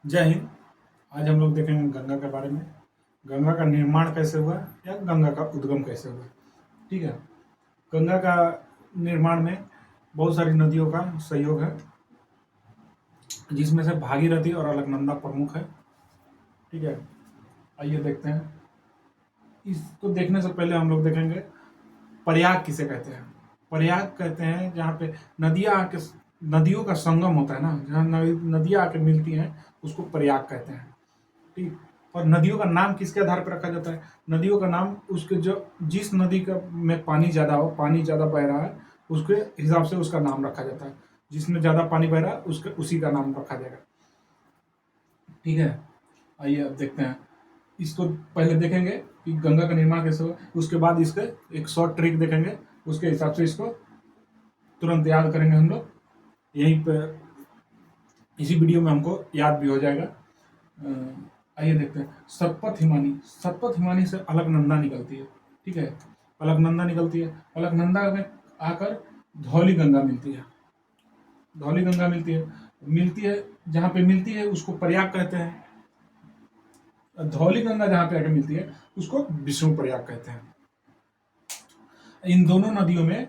जय हिंद। आज हम लोग देखेंगे गंगा के बारे में। गंगा का निर्माण कैसे हुआ या गंगा का उद्गम कैसे हुआ। ठीक है। गंगा का निर्माण में बहुत सारी नदियों का सहयोग है, जिसमें से भागीरथी और अलकनंदा प्रमुख है। ठीक है, आइए देखते हैं। इसको देखने से पहले हम लोग देखेंगे प्रयाग किसे कहते हैं। प्रयाग कहते हैं जहाँ पे नदियों का संगम होता है ना, जहाँ नदियाँ आके मिलती हैं, उसको प्रयाग कहते हैं। ठीक। और नदियों का नाम किसके आधार पर रखा जाता है? नदियों का नाम उसके जो जिस नदी का में पानी ज़्यादा हो, पानी ज़्यादा बह रहा है, उसके हिसाब से उसका नाम रखा जाता है। जिसमें ज़्यादा पानी बह रहा है उसके उसी का नाम रखा जाएगा। ठीक है, आइए अब देखते हैं। इसको पहले देखेंगे कि गंगा का निर्माण कैसे हुआ, उसके बाद इसके एक शॉर्ट ट्रिक देखेंगे, उसके हिसाब से इसको तुरंत याद करेंगे हम लोग। यहीं पर इसी वीडियो में हमको याद भी हो जाएगा। आइए देखते हैं। सतपथ हिमानी से अलकनंदा निकलती है। ठीक है, अलकनंदा निकलती है। अलकनंदा में आकर धौली गंगा मिलती है। धौली गंगा मिलती है जहाँ पे मिलती है उसको प्रयाग कहते हैं। धौली गंगा जहाँ पे आकर मिलती है उसको विष्णु प्रयाग कहते हैं। इन दोनों नदियों में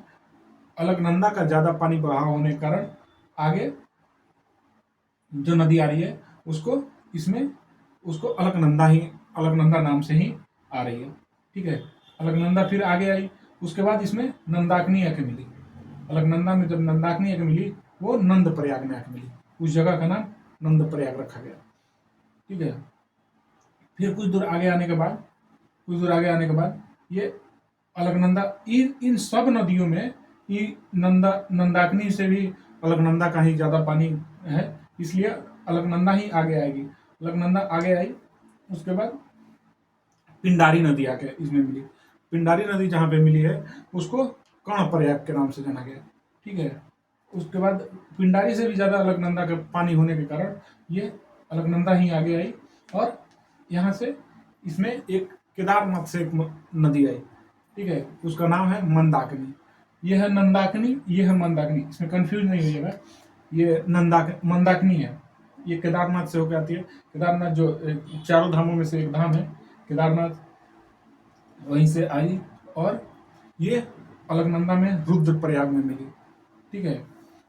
अलकनंदा का ज्यादा पानी बहाव होने के कारण आगे जो नदी आ रही है उसको अलकनंदा नाम से ही आ रही है। ठीक है, अलकनंदा फिर आगे आई, उसके बाद इसमें नंदाकिनी आके मिली। अलकनंदा में जब नंदाकिनी आके मिली वो नंद प्रयाग में आके मिली, उस जगह का नाम नंद प्रयाग रखा गया। ठीक है, फिर कुछ दूर आगे आने के बाद ये अलकनंदा इन सब नदियों में नंदाकिनी से भी अलकनंदा का ही ज़्यादा पानी है, इसलिए अलकनंदा ही आगे आएगी। अलकनंदा आगे आई, उसके बाद पिंडारी नदी आके इसमें मिली। पिंडारी नदी जहाँ पे मिली है उसको कर्ण प्रयाग के नाम से जाना गया। ठीक है, उसके बाद पिंडारी से भी ज़्यादा अलकनंदा का पानी होने के कारण ये अलकनंदा ही आगे आई, और यहाँ से इसमें एक केदारनाथ से एक नदी आई। ठीक है, उसका नाम है मंदाकिनी। ये है नंदाकिनी, ये है मंदाकिनी, इसमें कंफ्यूज नहीं होइएगा। ये मंदाकिनी है, ये केदारनाथ से होकर आती है। केदारनाथ जो चारों धामों में से एक धाम है केदारनाथ, वहीं से आई और ये अलकनंदा में रुद्र प्रयाग में मिली। ठीक है,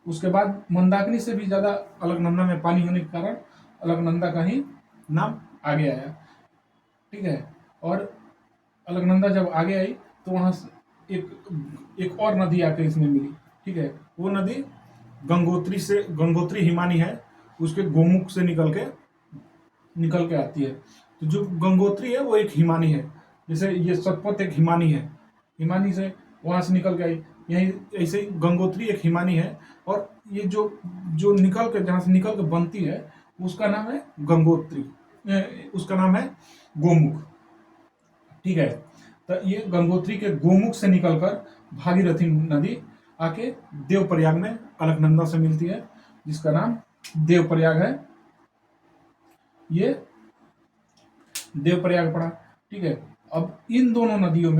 उसके बाद मंदाकिनी से भी ज़्यादा अलकनंदा में पानी होने के कारण अलकनंदा का ही नाम आगे आया। ठीक है, और अलकनंदा जब आगे आई तो वहाँ एक और नदी आकर इसमें मिली। ठीक है, वो नदी गंगोत्री हिमानी है, उसके गोमुख से निकल के आती है। तो जो गंगोत्री है वो एक हिमानी है, जैसे ये सतपथ एक हिमानी है, हिमानी से वहाँ से निकल के आई। यही ऐसे ही गंगोत्री एक हिमानी है, और ये जो जहाँ से निकल के बनती है उसका नाम है गंगोत्री, उसका नाम है गोमुख। ठीक है, तो ये गंगोत्री के गोमुख से निकलकर भागीरथी नदी आके देवप्रयाग में अलकनंदा से मिलती है, जिसका नाम देवप्रयाग है। ये देवप्रयाग पड़ा। ठीक है, अब इन दोनों नदियों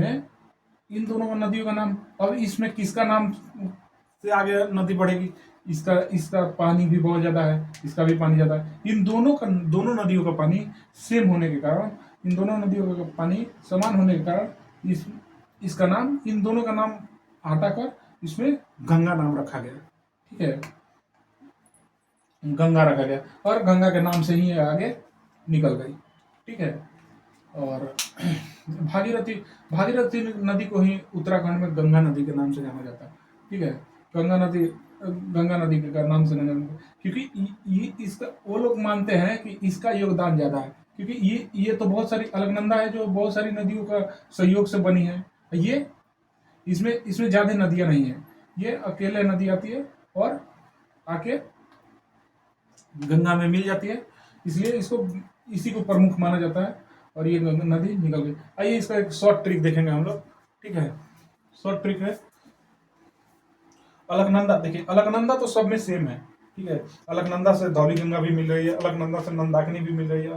का नाम, अब इसमें किसका नाम से आगे नदी बढ़ेगी? इसका पानी भी बहुत ज्यादा है, इसका भी पानी ज्यादा है। दोनों नदियों का पानी सेम होने के कारण, इन दोनों नदियों का पानी समान होने के कारण इसका नाम, इन दोनों का नाम हटाकर इसमें गंगा नाम रखा गया। ठीक है, गंगा रखा गया और गंगा के नाम से ही आगे निकल गई। ठीक है, और भागीरथी नदी को ही उत्तराखंड में गंगा नदी के नाम से जाना जाता है। ठीक है, गंगा नदी के नाम से जाना जाता है क्योंकि ये इसका वो लोग मानते हैं कि इसका योगदान ज्यादा है, क्योंकि ये तो बहुत सारी अलकनंदा है जो बहुत सारी नदियों का सहयोग से बनी है। ये इसमें ज्यादा नदियां नहीं है, ये अकेले नदी आती है और आके गंगा में मिल जाती है, इसलिए इसी को प्रमुख माना जाता है और ये नदी निकल गई। आइए इसका एक शॉर्ट ट्रिक देखेंगे हम लोग। ठीक है, शॉर्ट ट्रिक है अलकनंदा। देखिए, अलकनंदा तो सब में सेम है। ठीक है, अलकनंदा से धौली गंगा भी मिल रही है, अलकनंदा से नंदाकिनी भी मिल रही है,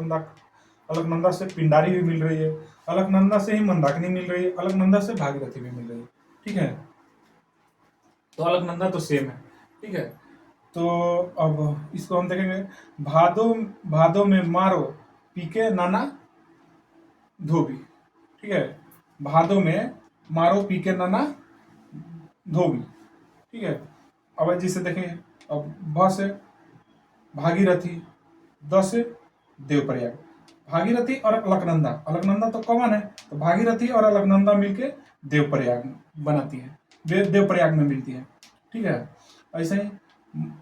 अलकनंदा से पिंडारी भी मिल रही है, अलकनंदा से ही मंदाकिनी मिल रही है, अलकनंदा से भागीरथी भी मिल रही है। ठीक है, तो अलकनंदा तो सेम है। ठीक है, तो अब इसको हम देखेंगे। भादो भादो में मारो पीके नाना धोबी। ठीक है, भादो में मारो पीके नाना धोबी। ठीक है, अब जिसे देखें, अब भ से भागीरथी, द से देवप्रयाग। भागीरथी और अलकनंदा, अलकनंदा तो कॉमन है, तो भागीरथी और अलकनंदा मिलके देवप्रयाग बनाती है, देवप्रयाग में मिलती है। ठीक है, ऐसे ही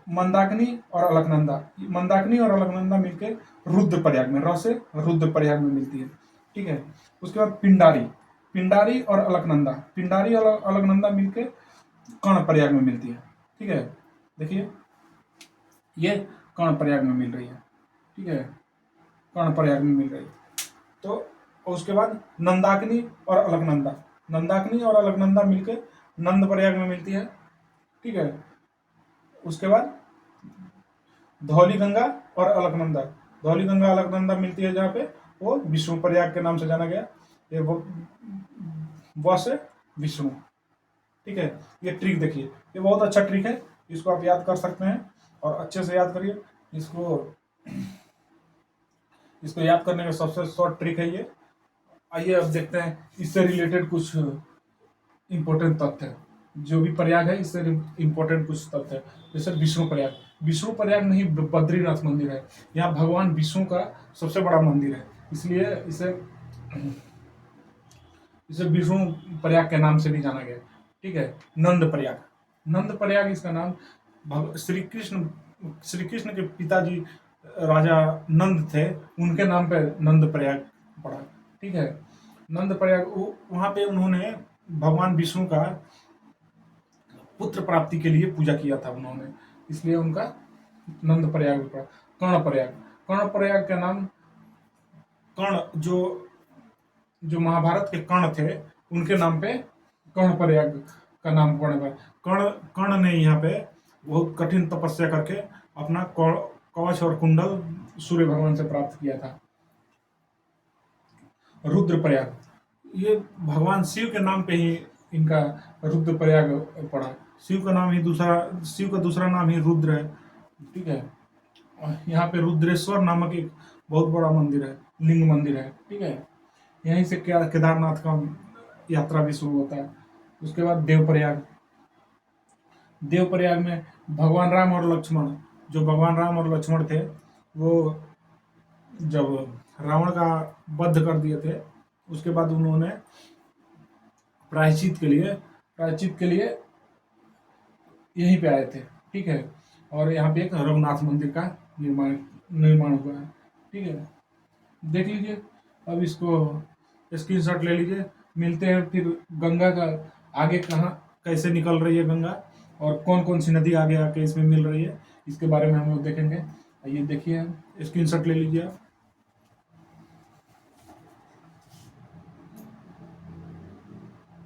मंदाकिनी और अलकनंदा, मंदाकिनी और अलकनंदा मिलके रुद्रप्रयाग में, र से रुद्रप्रयाग में मिलती है। ठीक है, उसके बाद पिंडारी, पिंडारी और अलकनंदा, पिंडारी और अलकनंदा मिलके कर्णप्रयाग में मिलती है। ठीक है, देखिए ये कर्णप्रयाग में मिल रही है। ठीक है, कर्णप्रयाग में मिल रही है। तो उसके बाद नंदाकिनी और अलकनंदा, नंदाकिनी और अलकनंदा मिलके नंदप्रयाग में मिलती है। ठीक है, उसके बाद धौली गंगा और अलकनंदा, धौली गंगा अलकनंदा मिलती है जहाँ पे, वो विष्णु प्रयाग के नाम से जाना गया। ये वो से विष्णु। ठीक है, ये ट्रिक देखिए, ये बहुत अच्छा ट्रिक है, इसको आप याद कर सकते हैं और अच्छे से याद करिए इसको। इसको याद करने का सबसे शॉर्ट ट्रिक है ये। आइए अब देखते हैं इससे रिलेटेड कुछ इंपॉर्टेंट तथ्य, जो भी प्रयाग है इससे इंपॉर्टेंट कुछ तथ्य है। जैसे विष्णु प्रयाग, विष्णु प्रयाग नहीं बद्रीनाथ मंदिर है, यहाँ भगवान विष्णु का सबसे बड़ा मंदिर है, इसलिए इसे विष्णु प्रयाग के नाम से भी जाना गया। ठीक है, नंद प्रयाग, नंद प्रयाग इसका नाम श्री कृष्ण के पिताजी राजा नंद थे, उनके नाम पे नंद प्रयाग पड़ा। ठीक है, नंद प्रयाग वहां पे उन्होंने भगवान विष्णु का पुत्र प्राप्ति के लिए पूजा किया था उन्होंने, इसलिए उनका नंद प्रयाग भी पड़ा। कर्ण प्रयाग, कर्ण प्रयाग का नाम, कर्ण जो महाभारत के कर्ण थे उनके नाम पे कर्ण प्रयाग का नाम पड़ेगा। कर्ण ने यहाँ पे बहुत कठिन तपस्या करके अपना कवच और कुंडल सूर्य भगवान से प्राप्त किया था। रुद्रप्रयाग, ये भगवान शिव के नाम पे ही इनका रुद्रप्रयाग पड़ा। शिव का नाम ही शिव का दूसरा नाम ही रुद्र है। ठीक है, यहाँ पे रुद्रेश्वर नामक एक बहुत बड़ा मंदिर है, लिंग मंदिर है। ठीक है, यहीं से केदारनाथ का यात्रा भी शुरू होता है। उसके बाद देवप्रयाग, देवप्रयाग में भगवान राम और लक्ष्मण, जो भगवान राम और लक्ष्मण थे, वो जब रावण का वध कर दिए थे, उसके बाद उन्होंने प्रायश्चित के लिए यहीं पे आए थे। ठीक है, और यहाँ पे एक रघुनाथ मंदिर का निर्माण हुआ है। ठीक है, देख लीजिए, अब इसको स्क्रीनशॉट ले लीजिए। मिलते हैं फिर गंगा का आगे कहाँ कैसे निकल रही है गंगा, और कौन कौन सी नदी आगे आके इसमें मिल रही है, इसके बारे में हम लोग देखेंगे। ये देखिए, स्क्रीनशॉट ले लीजिए आप।